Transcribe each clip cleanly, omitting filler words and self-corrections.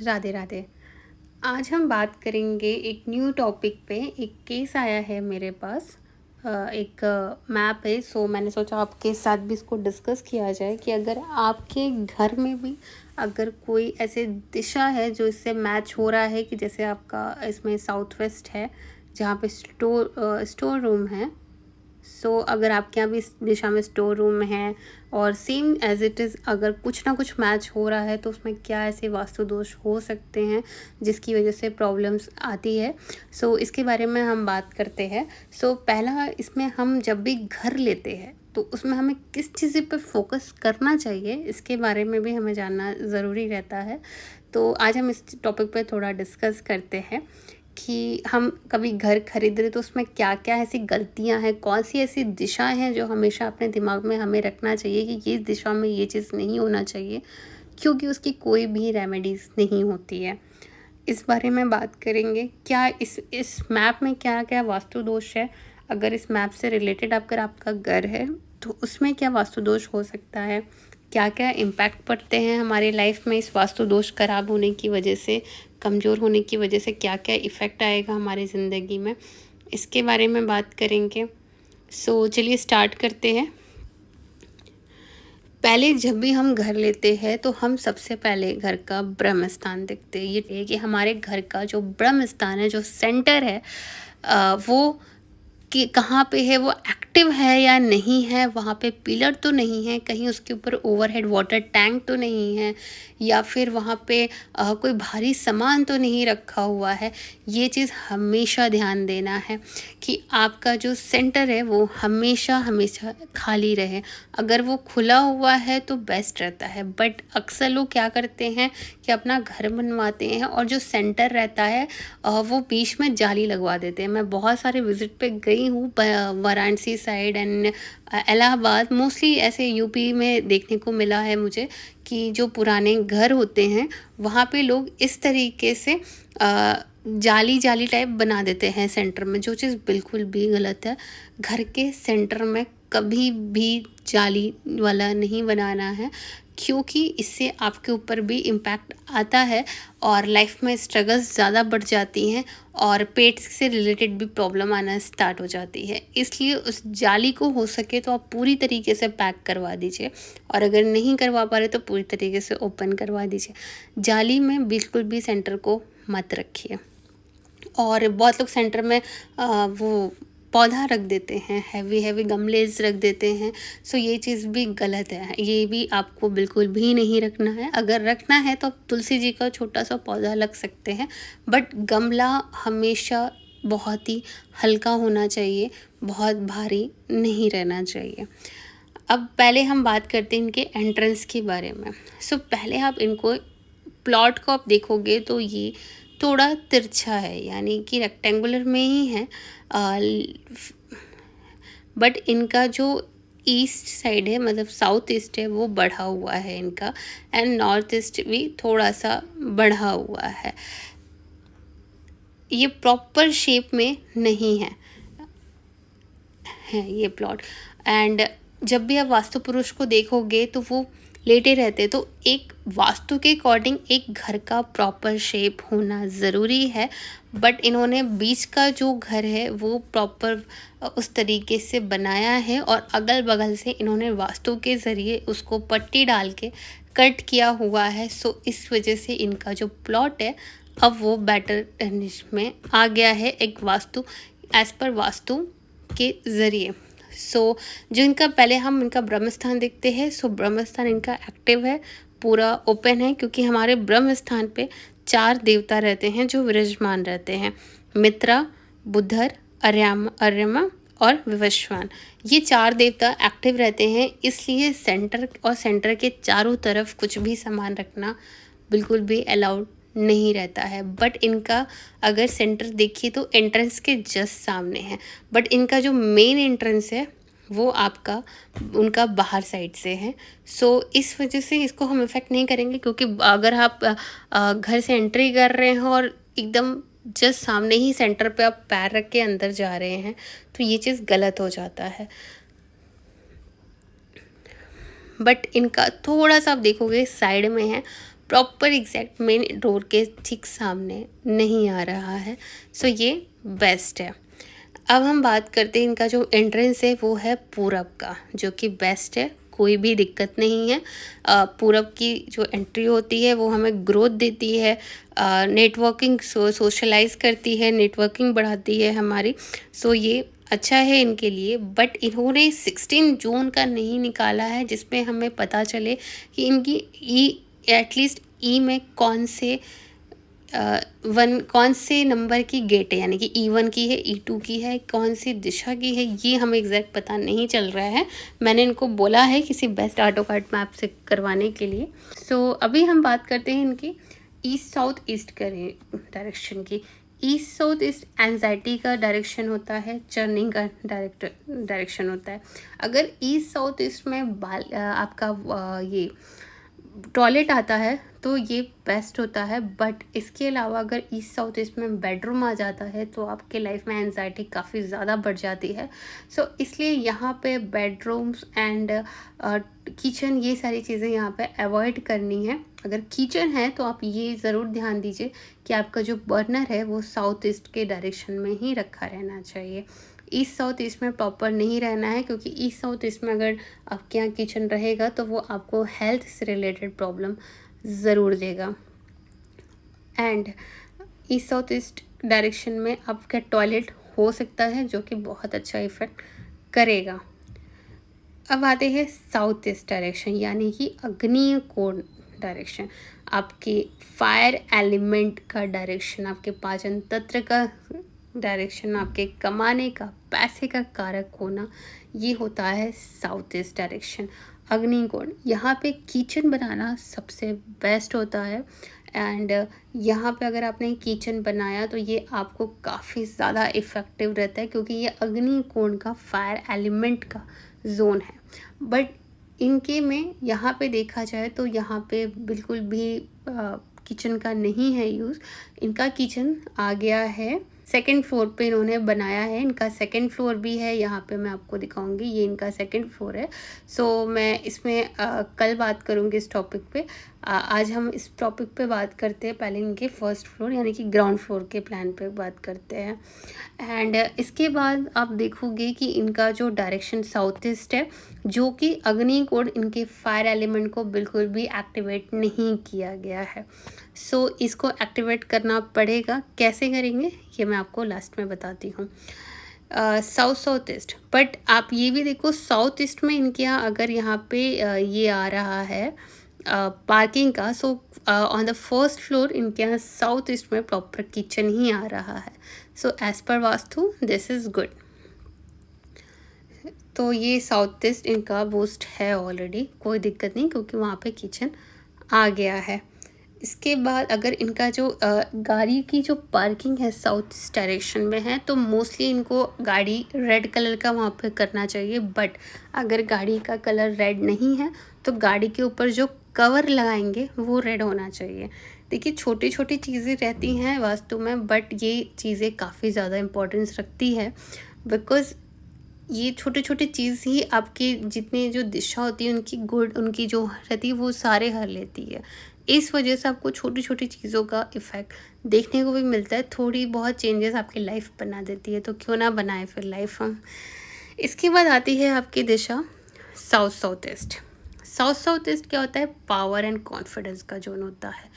राधे राधे। आज हम बात करेंगे एक न्यू टॉपिक पे। एक केस आया है मेरे पास। एक मैप है, सो मैंने सोचा आपके साथ भी इसको डिस्कस किया जाए कि अगर आपके घर में भी अगर कोई ऐसे दिशा है जो इससे मैच हो रहा है कि जैसे आपका इसमें साउथ वेस्ट है जहाँ पे स्टोर रूम है। सो अगर आपके यहाँ भी इस दिशा में स्टोर रूम है और सेम एज इट इज़ अगर कुछ ना कुछ मैच हो रहा है तो उसमें क्या ऐसे वास्तु दोष हो सकते हैं जिसकी वजह से प्रॉब्लम्स आती है। सो इसके बारे में हम बात करते हैं। सो पहला, इसमें हम जब भी घर लेते हैं तो उसमें हमें किस चीज़ पर फोकस करना चाहिए इसके बारे में भी हमें जानना ज़रूरी रहता है। तो आज हम इस टॉपिक पर थोड़ा डिस्कस करते हैं कि हम कभी घर खरीद रहे तो उसमें क्या क्या ऐसी गलतियां हैं, कौन सी ऐसी दिशाएं हैं जो हमेशा अपने दिमाग में हमें रखना चाहिए कि ये दिशा में ये चीज़ नहीं होना चाहिए, क्योंकि उसकी कोई भी रेमेडीज़ नहीं होती है। इस बारे में बात करेंगे क्या इस मैप में क्या क्या वास्तु दोष है। अगर इस मैप से रिलेटेड अगर आपका घर है तो उसमें क्या वास्तु दोष हो सकता है, क्या क्या इम्पैक्ट पड़ते हैं हमारी लाइफ में इस वास्तु दोष खराब होने की वजह से, कमज़ोर होने की वजह से क्या क्या इफ़ेक्ट आएगा हमारी ज़िंदगी में, इसके बारे में बात करेंगे। सो चलिए स्टार्ट करते हैं। पहले जब भी हम घर लेते हैं तो हम सबसे पहले घर का ब्रह्म स्थान देखते हैं। ये है कि हमारे घर का जो ब्रह्म स्थान है, जो सेंटर है, वो कि कहाँ पे है, वो एक्टिव है या नहीं है, वहाँ पे पिलर तो नहीं है, कहीं उसके ऊपर ओवरहेड वाटर टैंक तो नहीं है, या फिर वहाँ पे कोई भारी सामान तो नहीं रखा हुआ है। ये चीज़ हमेशा ध्यान देना है कि आपका जो सेंटर है वो हमेशा हमेशा खाली रहे। अगर वो खुला हुआ है तो बेस्ट रहता है, बट अक्सर लोग क्या करते हैं कि अपना घर बनवाते हैं और जो सेंटर रहता है वो बीच में जाली लगवा देते हैं। मैं बहुत सारे विजिट पे गई हूँ, Varanasi side and Allahabad, mostly ऐसे यूपी में देखने को मिला है मुझे कि जो पुराने घर होते हैं वहाँ पे लोग इस तरीके से जाली जाली टाइप बना देते हैं सेंटर में, जो चीज़ बिल्कुल भी गलत है। घर के सेंटर में कभी भी जाली वाला नहीं बनाना है, क्योंकि इससे आपके ऊपर भी इम्पैक्ट आता है और लाइफ में स्ट्रगल्स ज़्यादा बढ़ जाती हैं और पेट से रिलेटेड भी प्रॉब्लम आना स्टार्ट हो जाती है। इसलिए उस जाली को हो सके तो आप पूरी तरीके से पैक करवा दीजिए, और अगर नहीं करवा पा रहे तो पूरी तरीके से ओपन करवा दीजिए। जाली में बिल्कुल भी सेंटर को मत रखिए। और बहुत लोग सेंटर में वो पौधा रख देते हैं, हैवी हैवी गमलेज रख देते हैं। सो ये चीज़ भी गलत है, ये भी आपको बिल्कुल भी नहीं रखना है। अगर रखना है तो आप तुलसी जी का छोटा सा पौधा लग सकते हैं, बट गमला हमेशा बहुत ही हल्का होना चाहिए, बहुत भारी नहीं रहना चाहिए। अब पहले हम बात करते हैं इनके एंट्रेंस के बारे में। सो पहले आप इनको प्लॉट को आप देखोगे तो ये थोड़ा तिरछा है, यानी कि रेक्टेंगुलर में ही है, बट इनका जो ईस्ट साइड है, मतलब साउथ ईस्ट है, वो बढ़ा हुआ है इनका, एंड नॉर्थ ईस्ट भी थोड़ा सा बढ़ा हुआ है। ये प्रॉपर शेप में नहीं है ये प्लॉट। एंड जब भी आप वास्तु पुरुष को देखोगे तो वो लेटे रहते, तो एक वास्तु के अकॉर्डिंग एक घर का प्रॉपर शेप होना ज़रूरी है, बट इन्होंने बीच का जो घर है वो प्रॉपर उस तरीके से बनाया है और अगल बगल से इन्होंने वास्तु के ज़रिए उसको पट्टी डाल के कट किया हुआ है। सो इस वजह से इनका जो प्लॉट है अब वो बेटर निश में आ गया है, एक वास्तु एज पर वास्तु के ज़रिए। सो जो इनका पहले हम इनका ब्रह्म स्थान देखते हैं। सो ब्रह्म स्थान इनका एक्टिव है, पूरा ओपन है, क्योंकि हमारे ब्रह्म स्थान पे 4 देवता रहते हैं जो विराजमान रहते हैं, मित्रा, बुधर, अर्यमा और विवस्वान। ये 4 देवता एक्टिव रहते हैं, इसलिए सेंटर और सेंटर के चारों तरफ कुछ भी सामान रखना बिल्कुल भी अलाउड नहीं रहता है। बट इनका अगर सेंटर देखिए तो एंट्रेंस के जस्ट सामने है, बट इनका जो मेन एंट्रेंस है वो आपका उनका बाहर साइड से है। सो इस वजह से इसको हम इफ़ेक्ट नहीं करेंगे, क्योंकि अगर आप घर से एंट्री कर रहे हैं और एकदम जस्ट सामने ही सेंटर पे आप पैर रख के अंदर जा रहे हैं तो ये चीज़ गलत हो जाता है। बट इनका थोड़ा सा आप देखोगे साइड में है, प्रॉपर एग्जैक्ट मेन डोर के ठीक सामने नहीं आ रहा है। सो ये बेस्ट है। अब हम बात करते हैं इनका जो एंट्रेंस है वो है पूरब का, जो कि बेस्ट है, कोई भी दिक्कत नहीं है। पूरब की जो एंट्री होती है वो हमें ग्रोथ देती है, नेटवर्किंग सोशलाइज करती है, नेटवर्किंग बढ़ाती है हमारी। सो ये अच्छा है इनके लिए। बट इन्होंने 16 जून का नहीं निकाला है जिसमें हमें पता चले कि इनकी ई एटलीस्ट ई में कौन से नंबर की गेट है, यानी कि E1 की है, E2 की है, कौन सी दिशा की है, ये हमें एग्जैक्ट पता नहीं चल रहा है। मैंने इनको बोला है किसी बेस्ट ऑटो कार्ड मैप से करवाने के लिए। सो अभी हम बात करते हैं इनकी ईस्ट साउथ ईस्ट करें डायरेक्शन की। ईस्ट साउथ ईस्ट एंजाइटी का डायरेक्शन होता है, चर्निंग का डायरेक्शन होता है। अगर ईस्ट साउथ ईस्ट में आपका ये टॉयलेट आता है तो ये बेस्ट होता है। बट इसके अलावा अगर ईस्ट साउथ ईस्ट में बेडरूम आ जाता है तो आपके लाइफ में एंजाइटी काफ़ी ज़्यादा बढ़ जाती है। सो इसलिए यहाँ पे बेडरूम्स एंड किचन, ये सारी चीज़ें यहाँ पे अवॉइड करनी है। अगर किचन है तो आप ये ज़रूर ध्यान दीजिए कि आपका जो बर्नर है वो साउथ ईस्ट के डायरेक्शन में ही रखा रहना चाहिए। ईस्ट साउथ ईस्ट में प्रॉपर नहीं रहना है, क्योंकि ईस्ट साउथ ईस्ट में अगर आपके यहाँ किचन रहेगा तो वो आपको हेल्थ से रिलेटेड प्रॉब्लम ज़रूर देगा। And east south east direction में आपका टॉयलेट हो सकता है जो कि बहुत अच्छा इफ़ेक्ट करेगा। अब आते हैं साउथ ईस्ट डायरेक्शन, यानी कि अग्निय कोण डायरेक्शन, आपके फायर एलिमेंट का डायरेक्शन, आपके पाचन तंत्र का डायरेक्शन, आपके कमाने का, पैसे का कारक होना, ये होता है साउथ ईस्ट डायरेक्शन, अग्निकोण। यहाँ पे किचन बनाना सबसे बेस्ट होता है। एंड यहाँ पे अगर आपने किचन बनाया तो ये आपको काफ़ी ज़्यादा इफ़ेक्टिव रहता है, क्योंकि ये अग्निकोण का फायर एलिमेंट का जोन है। बट इनके में यहाँ पे देखा जाए तो यहाँ पे बिल्कुल भी किचन का नहीं है यूज़। इनका किचन आ गया है सेकंड फ्लोर पे, इन्होंने बनाया है। इनका सेकंड फ्लोर भी है, यहाँ पे मैं आपको दिखाऊंगी, ये इनका सेकंड फ्लोर है। सो मैं इसमें कल बात करूँगी इस टॉपिक पे। आज हम इस टॉपिक पे बात करते हैं, पहले इनके फर्स्ट फ्लोर यानी कि ग्राउंड फ्लोर के प्लान पे बात करते हैं। एंड इसके बाद आप देखोगे कि इनका जो डायरेक्शन साउथ ईस्ट है, जो कि अग्निकोण इनके फायर एलिमेंट को बिल्कुल भी एक्टिवेट नहीं किया गया है। सो इसको एक्टिवेट करना पड़ेगा। कैसे करेंगे ये मैं आपको लास्ट में बताती हूँ। साउथ ईस्ट, बट आप ये भी देखो साउथ ईस्ट में इनके यहाँ अगर यहाँ पे ये आ रहा है पार्किंग का, so on the first floor इनके यहाँ साउथ ईस्ट में प्रॉपर किचन ही आ रहा है। So as per vastu this is good. तो ये साउथ ईस्ट इनका बूस्ट है ऑलरेडी, कोई दिक्कत नहीं, क्योंकि वहाँ पे किचन आ गया है। इसके बाद अगर इनका जो गाड़ी की जो पार्किंग है साउथ ईस्ट डायरेक्शन में है, तो मोस्टली इनको गाड़ी रेड कलर का वहाँ पे करना चाहिए। बट अगर गाड़ी का कलर रेड नहीं है तो गाड़ी के ऊपर जो कवर लगाएंगे वो रेड होना चाहिए। देखिए छोटी छोटी चीज़ें रहती हैं वास्तु में, बट ये चीज़ें काफ़ी ज़्यादा इम्पोर्टेंस रखती है, बिकॉज़ ये छोटे छोटे चीज़ ही आपकी जितनी जो दिशा होती है उनकी जो रहती है वो सारे हर लेती है। इस वजह से आपको छोटी छोटी चीज़ों का इफ़ेक्ट देखने को भी मिलता है। थोड़ी बहुत चेंजेस आपकी लाइफ बना देती है, तो क्यों ना बनाए फिर लाइफ हम। इसके बाद आती है आपकी दिशा साउथ ईस्ट। साउथ ईस्ट क्या होता है? पावर एंड कॉन्फिडेंस का जोन होता है।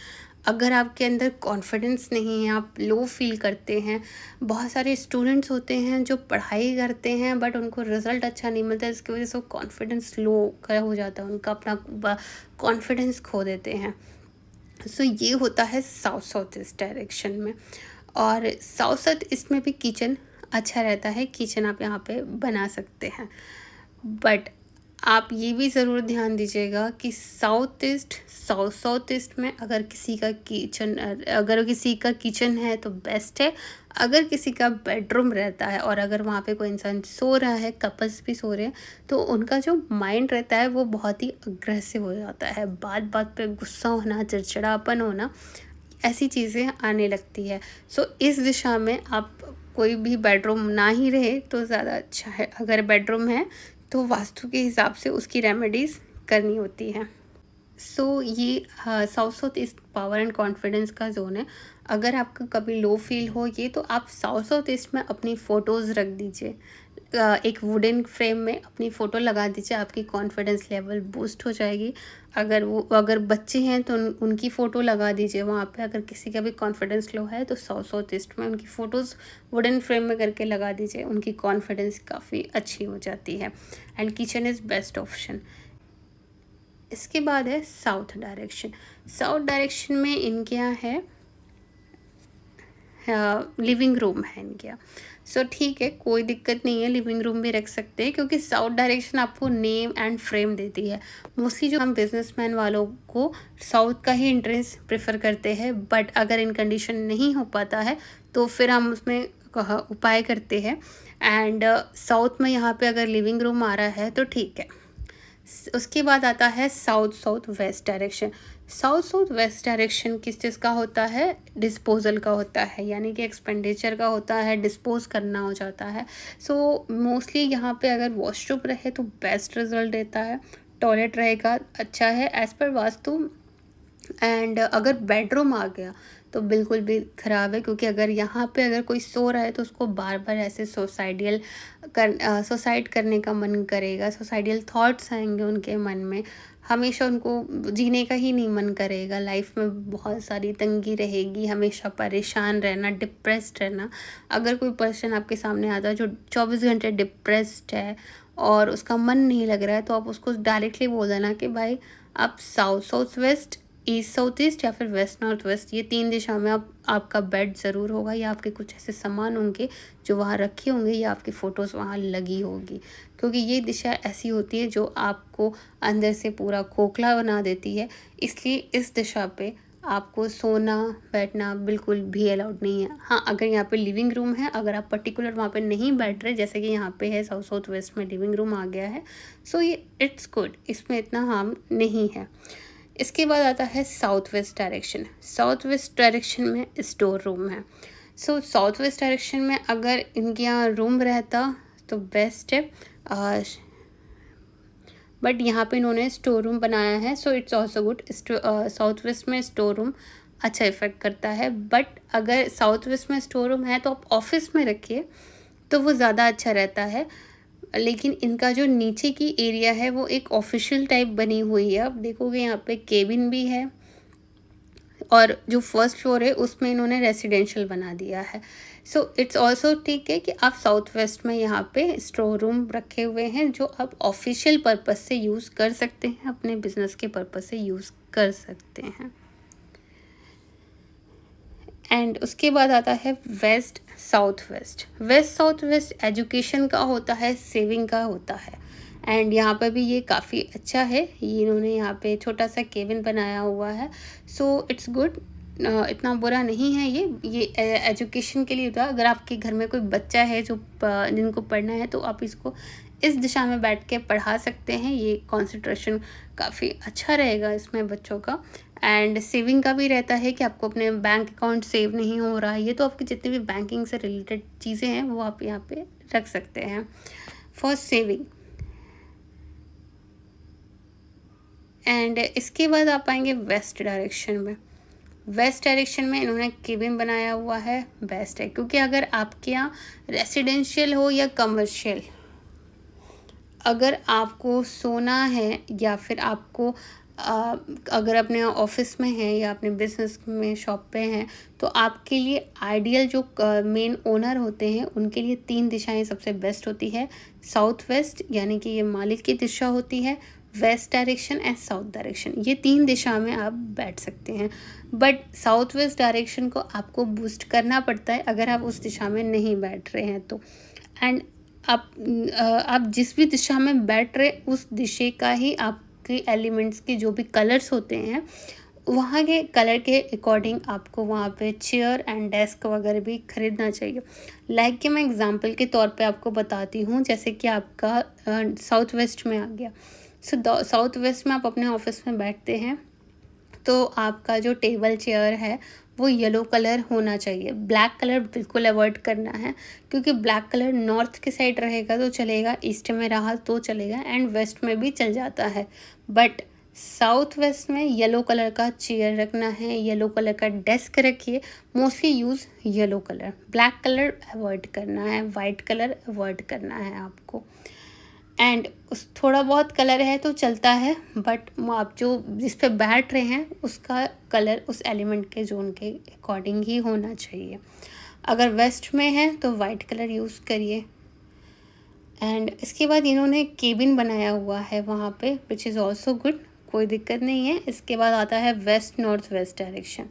अगर आपके अंदर कॉन्फिडेंस नहीं है, आप लो फील करते हैं, बहुत सारे स्टूडेंट्स होते हैं जो पढ़ाई करते हैं बट उनको रिज़ल्ट अच्छा नहीं मिलता, इसकी वजह से कॉन्फिडेंस लो हो जाता है उनका, अपना कॉन्फिडेंस खो देते हैं। सो ये होता है साउथ ईस्ट डायरेक्शन में। और साउथ ईस्ट में भी किचन अच्छा रहता है, किचन आप यहाँ पे बना सकते हैं। बट आप ये भी ज़रूर ध्यान दीजिएगा कि साउथ ईस्ट में अगर किसी का किचन है तो बेस्ट है। अगर किसी का बेडरूम रहता है और अगर वहाँ पे कोई इंसान सो रहा है, कपल्स भी सो रहे हैं, तो उनका जो माइंड रहता है वो बहुत ही अग्रेसिव हो जाता है, बात बात पे गुस्सा होना, चिड़चिड़ापन होना, ऐसी चीज़ें आने लगती है। सो इस दिशा में आप कोई भी बेडरूम ना ही रहे तो ज़्यादा अच्छा है। अगर बेडरूम है तो वास्तु के हिसाब से उसकी रेमेडीज़ करनी होती है। ये south south east power and confidence का जोन है। अगर आपका कभी लो फील हो ये, तो आप साउथ साउथ ईस्ट में अपनी फ़ोटोज़ रख दीजिए। एक वुडन फ्रेम में अपनी फ़ोटो लगा दीजिए, आपकी कॉन्फिडेंस लेवल बूस्ट हो जाएगी। अगर बच्चे हैं तो उनकी फ़ोटो लगा दीजिए वहाँ पे। अगर किसी का भी कॉन्फिडेंस लो है तो साउथ साउथ ईस्ट में उनकी फ़ोटोज़ वुडन फ्रेम में करके लगा दीजिए, उनकी कॉन्फिडेंस काफ़ी अच्छी हो जाती है। And kitchen is best option. इसके बाद है साउथ डायरेक्शन। साउथ डायरेक्शन में इनके यहाँ है लिविंग रूम है इनके यहाँ। ठीक है, कोई दिक्कत नहीं है, लिविंग रूम भी रख सकते हैं, क्योंकि साउथ डायरेक्शन आपको नेम एंड फ्रेम देती है। मोस्टली जो हम बिजनेसमैन वालों को साउथ का ही एंट्रेंस प्रेफर करते हैं, बट अगर इन कंडीशन नहीं हो पाता है तो फिर हम उसमें उपाय करते हैं। एंड साउथ में यहाँ पे अगर लिविंग रूम आ रहा है तो ठीक है। उसके बाद आता है south south west direction. South south west direction किस चीज़ का होता है? डिस्पोजल का होता है, यानी कि एक्सपेंडिचर का होता है, डिस्पोज करना हो जाता है। मोस्टली यहाँ पे अगर वॉशरूम रहे तो बेस्ट रिजल्ट देता है, टॉयलेट रहेगा अच्छा है एज़ पर वास्तु। एंड अगर बेडरूम आ गया तो बिल्कुल भी ख़राब है, क्योंकि अगर यहाँ पे अगर कोई सो रहा है तो उसको बार बार ऐसे सुसाइड करने का मन करेगा, सुसाइडियल थॉट्स आएंगे उनके मन में, हमेशा उनको जीने का ही नहीं मन करेगा, लाइफ में बहुत सारी तंगी रहेगी, हमेशा परेशान रहना, डिप्रेस्ड रहना। अगर कोई पर्सन आपके सामने आता है जो 24 घंटे डिप्रेस्ड है और उसका मन नहीं लग रहा है, तो आप उसको डायरेक्टली बोल देना कि भाई आप south south west, east south east या फिर वेस्ट नॉर्थ वेस्ट, ये 3 दिशा में आपका बेड ज़रूर होगा, या आपके कुछ ऐसे सामान होंगे जो वहाँ रखे होंगे, या आपकी फ़ोटोज़ वहाँ लगी होगी, क्योंकि ये दिशा ऐसी होती है जो आपको अंदर से पूरा खोखला बना देती है। इसलिए इस दिशा पे आपको सोना बैठना बिल्कुल भी अलाउड नहीं है। हाँ, अगर यहाँ पे लिविंग रूम है, अगर आप पर्टिकुलर वहाँ पे नहीं बैठ रहे, जैसे कि यहाँ पे है साउथ साउथ वेस्ट में लिविंग रूम आ गया है, ये इट्स गुड, इसमें इतना हार्म नहीं है। इसके बाद आता है south west direction. South west direction में स्टोर रूम है। साउथ वेस्ट डायरेक्शन में अगर इनके यहाँ रूम रहता तो बेस्ट है, बट यहाँ पे इन्होंने स्टोर रूम बनाया है, it's also good. South west में स्टोर रूम अच्छा इफ़ेक्ट करता है, बट अगर साउथ वेस्ट में स्टोर रूम है तो आप ऑफिस में रखिए तो वो ज़्यादा अच्छा रहता है। लेकिन इनका जो नीचे की एरिया है वो एक ऑफिशियल टाइप बनी हुई है। आप देखोगे यहाँ पे केबिन भी है, और जो फर्स्ट फ्लोर है उसमें इन्होंने रेसिडेंशियल बना दिया है। इट्स ऑल्सो ठीक है कि आप साउथ वेस्ट में यहाँ पे स्टोर रूम रखे हुए हैं जो आप ऑफिशियल पर्पस से यूज़ कर सकते हैं, अपने बिजनेस के पर्पस से यूज़ कर सकते हैं। एंड उसके बाद आता है west south west. West south west education का होता है, सेविंग का होता है, एंड यहाँ पर भी ये काफ़ी अच्छा है। ये इन्होंने यहाँ पे छोटा सा केबिन बनाया हुआ है, इट्स गुड, इतना बुरा नहीं है। ये एजुकेशन के लिए होता है। अगर आपके घर में कोई बच्चा है जिनको पढ़ना है तो आप इसको इस दिशा में बैठ के पढ़ा सकते हैं, ये कंसंट्रेशन काफ़ी अच्छा रहेगा इसमें बच्चों का। एंड सेविंग का भी रहता है कि आपको अपने बैंक अकाउंट सेव नहीं हो रहा है, ये तो आपकी जितनी भी बैंकिंग से रिलेटेड चीज़ें हैं वो आप यहाँ पे रख सकते हैं फॉर सेविंग। एंड इसके बाद आप आएंगे वेस्ट डायरेक्शन में। वेस्ट डायरेक्शन में इन्होंने केबिन बनाया हुआ है, बेस्ट है, क्योंकि अगर आपके यहाँ रेसिडेंशियल हो या कमर्शियल, अगर आपको सोना है या फिर आपको अगर अपने ऑफिस में हैं या अपने बिजनेस में शॉप पे हैं, तो आपके लिए आइडियल जो मेन ओनर होते हैं उनके लिए 3 दिशाएं सबसे बेस्ट होती है। साउथ वेस्ट यानी कि ये मालिक की दिशा होती है, west direction and south direction, ये 3 दिशा में आप बैठ सकते हैं। बट साउथ वेस्ट डायरेक्शन को आपको बूस्ट करना पड़ता है अगर आप उस दिशा में नहीं बैठ रहे हैं तो। एंड आप जिस भी दिशा में बैठ रहे उस दिशा का ही आपके एलिमेंट्स के जो भी कलर्स होते हैं वहाँ के कलर के अकॉर्डिंग आपको वहाँ पे चेयर एंड डेस्क वगैरह भी खरीदना चाहिए। लाइक कि मैं एग्जांपल के तौर पे आपको बताती हूँ, जैसे कि आपका साउथ वेस्ट में आ गया। साउथ वेस्ट में आप अपने ऑफिस में बैठते हैं तो आपका जो टेबल चेयर है वो येलो कलर होना चाहिए, ब्लैक कलर बिल्कुल अवॉइड करना है, क्योंकि ब्लैक कलर नॉर्थ के साइड रहेगा तो चलेगा, ईस्ट में रहा तो चलेगा, एंड वेस्ट में भी चल जाता है, बट साउथ वेस्ट में येलो कलर का चेयर रखना है, येलो कलर का डेस्क रखिए, mostly use yellow colour. Black colour avoid करना है, वाइट कलर अवॉइड करना है आपको। एंड उस थोड़ा बहुत कलर है तो चलता है, बट आप जो जिस पे बैठ रहे हैं उसका कलर उस एलिमेंट के जोन के अकॉर्डिंग ही होना चाहिए। अगर वेस्ट में है तो वाइट कलर यूज़ करिए। एंड इसके बाद इन्होंने केबिन बनाया हुआ है वहाँ पे, विच इज़ ऑल्सो गुड, कोई दिक्कत नहीं है। इसके बाद आता है west north west direction.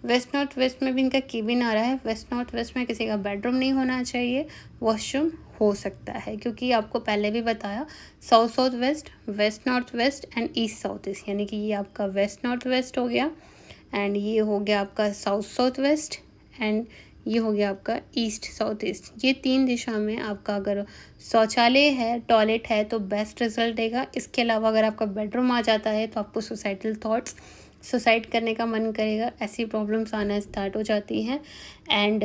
West north west में भी इनका केबिन आ रहा है। वेस्ट नॉर्थ वेस्ट में किसी का बेडरूम नहीं होना चाहिए, वॉशरूम हो सकता है, क्योंकि आपको पहले भी बताया south south west, west north west and east south east, यानी कि ये आपका वेस्ट नॉर्थ वेस्ट हो गया, एंड ये हो गया आपका साउथ साउथ वेस्ट, एंड ये हो गया आपका ईस्ट साउथ ईस्ट। ये 3 दिशा में आपका अगर शौचालय है, टॉयलेट है तो बेस्ट रिजल्ट देगा। इसके अलावा अगर आपका बेडरूम आ जाता है तो आपको सुसाइडल थॉट्स, सुसाइड करने का मन करेगा, ऐसी प्रॉब्लम्स आना स्टार्ट हो जाती हैं। एंड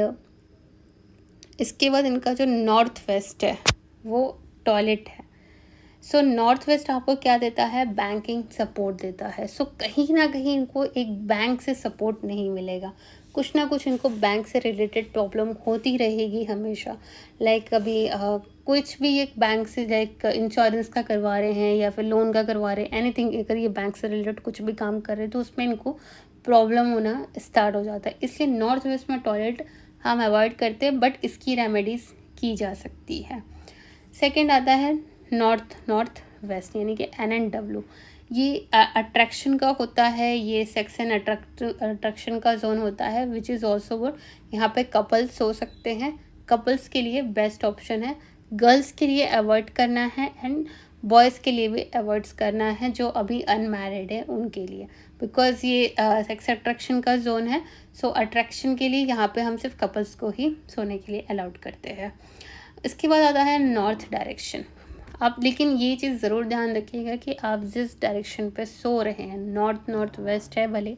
इसके बाद इनका जो नॉर्थ वेस्ट है वो टॉयलेट है। सो नॉर्थ वेस्ट आपको क्या देता है, बैंकिंग सपोर्ट देता है। सो कहीं ना कहीं इनको एक बैंक से सपोर्ट नहीं मिलेगा, कुछ ना कुछ इनको बैंक से रिलेटेड प्रॉब्लम होती रहेगी हमेशा। लाइक अभी कुछ भी एक बैंक से, लाइक इंश्योरेंस का करवा रहे हैं या फिर लोन का करवा रहे हैं, एनीथिंग, अगर ये बैंक से रिलेटेड कुछ भी काम कर रहे हैं तो उसमें इनको प्रॉब्लम होना स्टार्ट हो जाता है। इसलिए नॉर्थ वेस्ट में टॉयलेट हम अवॉइड करते हैं, बट इसकी रेमेडीज़ की जा सकती है। सेकेंड आता है नॉर्थ नॉर्थ वेस्ट, यानी कि NNW। ये अट्रैक्शन का होता है, ये सेक्स एंड अट्रैक्शन का जोन होता है, विच इज़ ऑल्सो गुड। यहाँ पे कपल्स हो सकते हैं, कपल्स के लिए बेस्ट ऑप्शन है। गर्ल्स के लिए अवॉइड करना है, एंड बॉयज़ के लिए भी अवॉइड करना है जो अभी अनमैरिड है उनके लिए, बिकॉज ये सेक्स अट्रैक्शन का जोन है। सो अट्रैक्शन के लिए यहाँ पे हम सिर्फ कपल्स को ही सोने के लिए अलाउड करते हैं। इसके बाद आता है नॉर्थ डायरेक्शन। आप लेकिन ये चीज़ ज़रूर ध्यान रखिएगा कि आप जिस डायरेक्शन पे सो रहे हैं, नॉर्थ नॉर्थ वेस्ट है भले,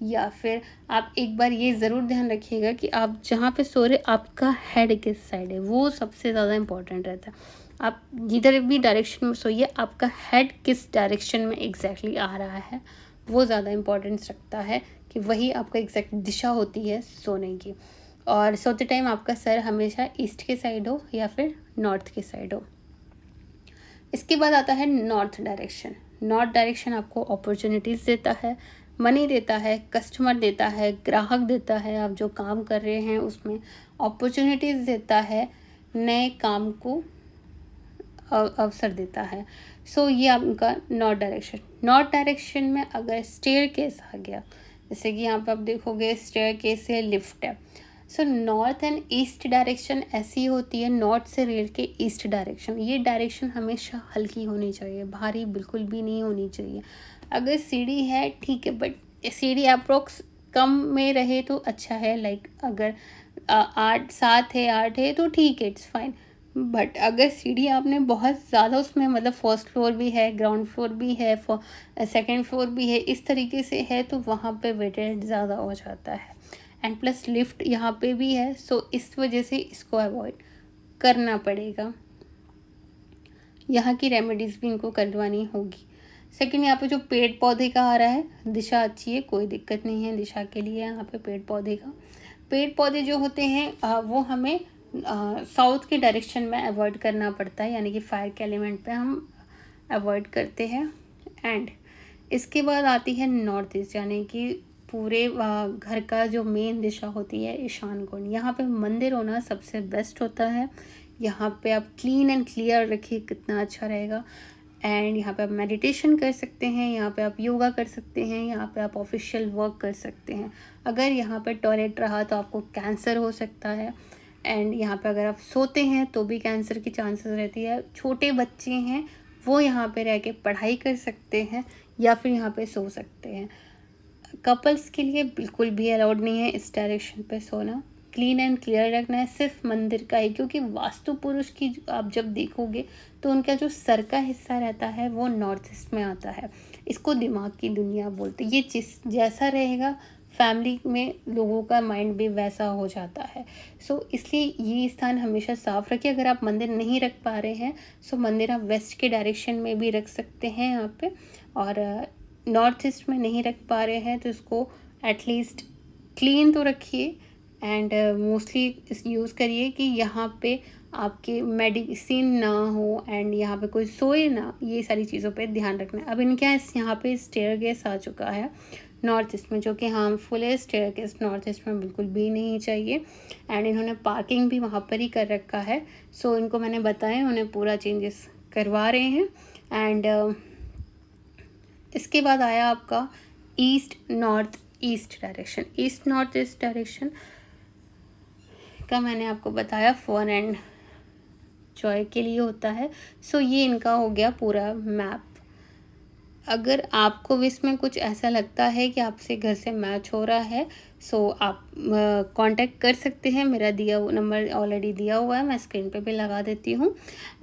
या फिर आप एक बार ये ज़रूर ध्यान रखिएगा कि आप जहाँ पे सो रहे आपका हेड किस साइड है, वो सबसे ज़्यादा इम्पोर्टेंट रहता है। आप जिधर भी डायरेक्शन में सोइए, आपका हेड किस डायरेक्शन में एग्जैक्टली आ रहा है, वो ज़्यादा इम्पोर्टेंस रखता है, कि वही आपका एग्जैक्ट दिशा होती है सोने की। और सोते टाइम आपका सर हमेशा ईस्ट के साइड हो या फिर नॉर्थ के साइड हो। इसके बाद आता है नॉर्थ डायरेक्शन। नॉर्थ डायरेक्शन आपको अपॉर्चुनिटीज़ देता है, मनी देता है, कस्टमर देता है, ग्राहक देता है, आप जो काम कर रहे हैं उसमें अपॉर्चुनिटीज़ देता है, नए काम को अवसर देता है। सो ये आपका नॉर्थ डायरेक्शन। नॉर्थ डायरेक्शन में अगर स्टेयर केस आ गया, जैसे कि यहाँ पर आप देखोगे स्टेयर केस है, लिफ्ट है। So north and east direction ऐसी होती है, नॉर्थ से रेल के ईस्ट डायरेक्शन, ये डायरेक्शन हमेशा हल्की होनी चाहिए, भारी बिल्कुल भी नहीं होनी चाहिए। अगर सीढ़ी है ठीक है, बट सीढ़ी अप्रोक्स कम में रहे तो अच्छा है। लाइक अगर 7 है 8 है तो ठीक है, इट्स फाइन। बट अगर सीढ़ी आपने बहुत ज़्यादा उसमें, मतलब फर्स्ट फ्लोर भी है, ग्राउंड फ्लोर भी है, सेकेंड फ्लोर भी है, इस तरीके से है, तो वहाँ पे वेटेज ज़्यादा हो जाता है। एंड प्लस लिफ्ट यहाँ पे भी है, सो इस वजह से इसको अवॉइड करना पड़ेगा। यहाँ की रेमेडीज़ भी इनको करवानी होगी। सेकंड, यहाँ पे जो पेड़ पौधे का आ रहा है, दिशा अच्छी है, कोई दिक्कत नहीं है दिशा के लिए। यहाँ पे पेड़ पौधे का, पेड़ पौधे जो होते हैं वो हमें साउथ के डायरेक्शन में अवॉइड करना पड़ता है, यानी कि फायर के एलिमेंट पे हम अवॉइड करते हैं। एंड इसके बाद आती है नॉर्थ ईस्ट, यानी कि पूरे घर का जो मेन दिशा होती है ईशान कोण। यहाँ पे मंदिर होना सबसे बेस्ट होता है। यहाँ पे आप क्लीन एंड क्लियर रखिए, कितना अच्छा रहेगा। एंड यहाँ पे आप मेडिटेशन कर सकते हैं, यहाँ पे आप योगा कर सकते हैं, यहाँ पे आप ऑफिशियल वर्क कर सकते हैं। अगर यहाँ पे टॉयलेट रहा तो आपको कैंसर हो सकता है। एंड यहाँ पे अगर आप सोते हैं तो भी कैंसर की चांसेस रहती है। छोटे बच्चे हैं वो यहाँ पे रह के पढ़ाई कर सकते हैं या फिर यहाँ पे सो सकते हैं। कपल्स के लिए बिल्कुल भी अलाउड नहीं है इस डायरेक्शन पे सोना। क्लीन एंड क्लियर रखना है सिर्फ मंदिर का ही, क्योंकि वास्तु पुरुष की आप जब देखोगे तो उनका जो सर का हिस्सा रहता है वो नॉर्थ ईस्ट में आता है। इसको दिमाग की दुनिया बोलते हैं। ये जिस जैसा रहेगा फैमिली में लोगों का माइंड भी वैसा हो जाता है। सो इसलिए ये स्थान हमेशा साफ रखिए। अगर आप मंदिर नहीं रख पा रहे हैं सो मंदिर आप वेस्ट के डायरेक्शन में भी रख सकते हैं यहाँ पे। और नॉर्थ ईस्ट में नहीं रख पा रहे हैं तो इसको एटलीस्ट क्लीन तो रखिए एंड मोस्टली इस यूज़ करिए कि यहाँ पे आपके मेडिसिन ना हो एंड यहाँ पे कोई सोए ना, ये सारी चीज़ों पे ध्यान रखना है। अब इनके यहाँ पे स्टेयरकेस आ चुका है नॉर्थ ईस्ट में, जो कि हार्मफुल है। स्टेयरकेस नॉर्थ ईस्ट में बिल्कुल भी नहीं चाहिए एंड इन्होंने पार्किंग भी वहाँ पर ही कर रखा है। सो इनको मैंने बताया, उन्हें पूरा चेंजेस करवा रहे हैं। एंड इसके बाद आया आपका east north east direction. East north east direction का मैंने आपको बताया फन एंड जॉय के लिए होता है। सो ये इनका हो गया पूरा मैप। अगर आपको इसमें कुछ ऐसा लगता है कि आपसे घर से मैच हो रहा है, सो आप कांटेक्ट कर सकते हैं। मेरा दिया नंबर ऑलरेडी दिया हुआ है, मैं स्क्रीन पे भी लगा देती हूँ।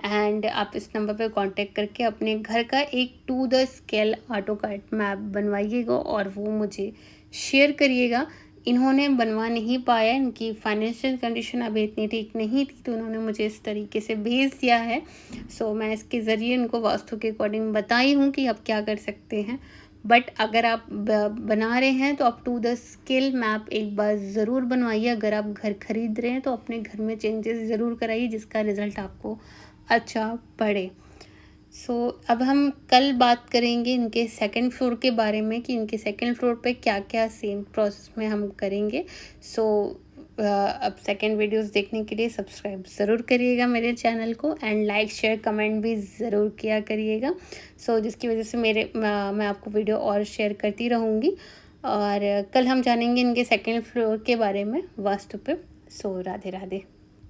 एंड आप इस नंबर पे कांटेक्ट करके अपने घर का एक to the scale AutoCAD map बनवाइएगा और वो मुझे शेयर करिएगा। इन्होंने बनवा नहीं पाया, इनकी फाइनेंशियल कंडीशन अभी इतनी ठीक नहीं थी, तो उन्होंने मुझे इस तरीके से भेज दिया है। सो मैं इसके ज़रिए इनको वास्तु के अकॉर्डिंग बताई हूँ कि आप क्या कर सकते हैं। बट अगर आप बना रहे हैं तो आप टू द स्केल मैप एक बार ज़रूर बनवाइए। अगर आप घर खरीद रहे हैं तो अपने घर में चेंजेस ज़रूर कराइए, जिसका रिज़ल्ट आपको अच्छा पड़े। सो अब हम कल बात करेंगे इनके सेकंड फ्लोर के बारे में कि इनके सेकंड फ्लोर पे क्या क्या सेम प्रोसेस में हम करेंगे। सो अब सेकंड वीडियोस देखने के लिए सब्सक्राइब ज़रूर करिएगा मेरे चैनल को एंड लाइक शेयर कमेंट भी ज़रूर किया करिएगा। सो जिसकी वजह से मैं आपको वीडियो और शेयर करती रहूँगी। और कल हम जानेंगे इनके सेकंड फ्लोर के बारे में वास्तु पे। सो राधे राधे।